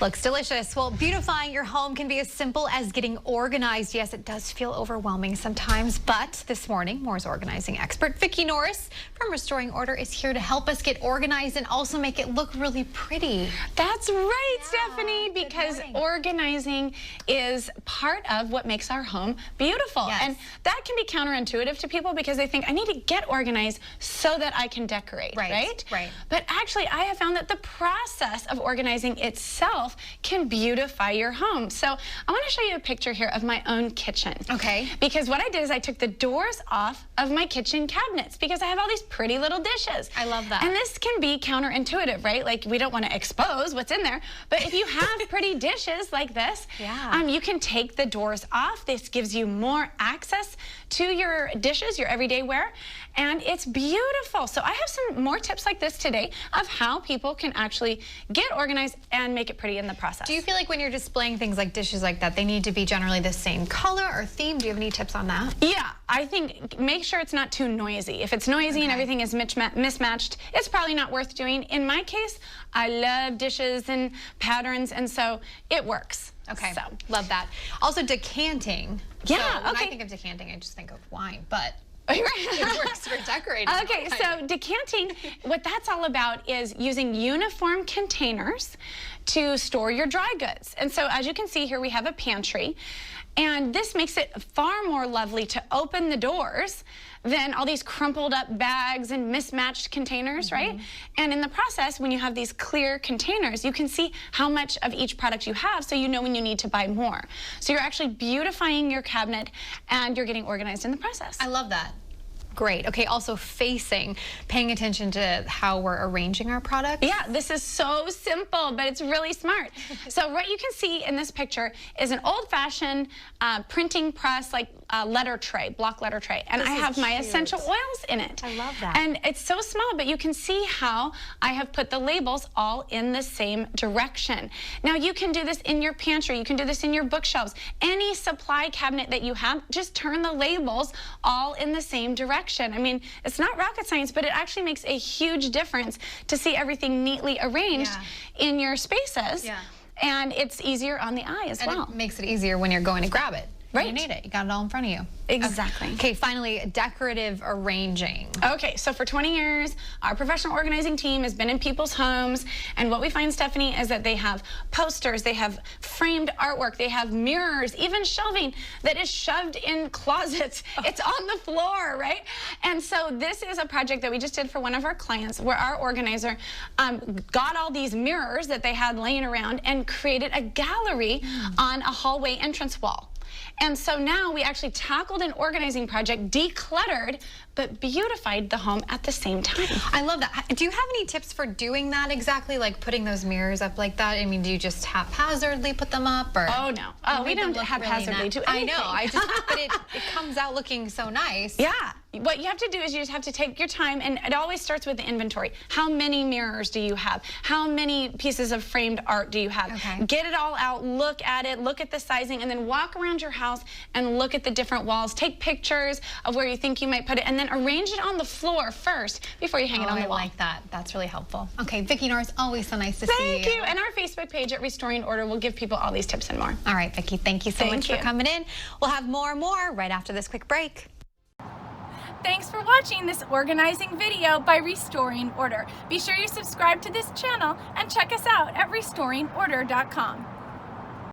Looks delicious. Well, beautifying your home can be as simple as getting organized. Yes, it does feel overwhelming sometimes, but this morning, Moore's organizing expert Vicki Norris from Restoring Order is here to help us get organized and also make it look really pretty. That's right, Stephanie, because organizing is part of what makes our home beautiful. Yes. And that can be counterintuitive to people because they think, I need to get organized so that I can decorate, right? Right. But actually, I have found that the process of organizing itself can beautify your home. So I want to show you a picture here of my own kitchen. Okay. Because what I did is I took the doors off of my kitchen cabinets because I have all these pretty little dishes. I love that. And this can be counterintuitive, right? Like, we don't want to expose what's in there, but if you have pretty dishes like this, you can take the doors off. This gives you more access to your dishes, your everyday wear, and it's beautiful. So I have some more tips like this today of how people can actually get organized and make it pretty in the process. Do you feel like when you're displaying things like dishes like that, they need to be generally the same color or theme? Do you have any tips on that? Yeah, I think make sure it's not too noisy. If it's noisy and everything is mismatched, it's probably not worth doing. In my case, I love dishes and patterns, and so it works. Okay, so love that. Also, decanting. Yeah, so when I think of decanting, I just think of wine, but it works for decorating. Okay, so decanting, what that's all about is using uniform containers to store your dry goods. And so as you can see here, we have a pantry, and this makes it far more lovely to open the doors than all these crumpled up bags and mismatched containers, right? And in the process, when you have these clear containers, you can see how much of each product you have, so you know when you need to buy more. So you're actually beautifying your cabinet and you're getting organized in the process. I love that. Great. Okay, also facing, paying attention to how we're arranging our products. Yeah, this is so simple, but it's really smart. So what you can see in this picture is an old-fashioned printing press, like letter tray, block letter tray. And I have my essential oils in it. I love that. And it's so small, but you can see how I have put the labels all in the same direction. Now, you can do this in your pantry. You can do this in your bookshelves. Any supply cabinet that you have, just turn the labels all in the same direction. I mean, it's not rocket science, but it actually makes a huge difference to see everything neatly arranged in your spaces. And it's easier on the eye as well. And it makes it easier when you're going to grab it. Right. You need it. You got it all in front of you. Exactly. Okay, finally, decorative arranging. Okay, so for 20 years, our professional organizing team has been in people's homes, and what we find, Stephanie, is that they have posters, they have framed artwork, they have mirrors, even shelving that is shoved in closets. It's on the floor, right? And so this is a project that we just did for one of our clients where our organizer got all these mirrors that they had laying around and created a gallery on a hallway entrance wall. And so now we actually tackled an organizing project, decluttered, but beautified the home at the same time. I love that. Do you have any tips for doing that exactly, like putting those mirrors up like that? I mean, do you just haphazardly put them up? Or oh, no. Oh, we don't haphazardly do anything. I know. But it comes out looking so nice. Yeah. What you have to do is you just have to take your time, and it always starts with the inventory. How many mirrors do you have? How many pieces of framed art do you have? Okay. Get it all out, look at it, look at the sizing, and then walk around your house and look at the different walls. Take pictures of where you think you might put it, and then arrange it on the floor first before you hang it on the wall. I like that. That's really helpful. Okay, Vicki Norris, always so nice to see you. Thank you. And our Facebook page at Restoring Order will give people all these tips and more. All right, Vicki, thank you so much for coming in. We'll have more right after this quick break. Thanks for watching this organizing video by Restoring Order. Be sure you subscribe to this channel and check us out at restoringorder.com.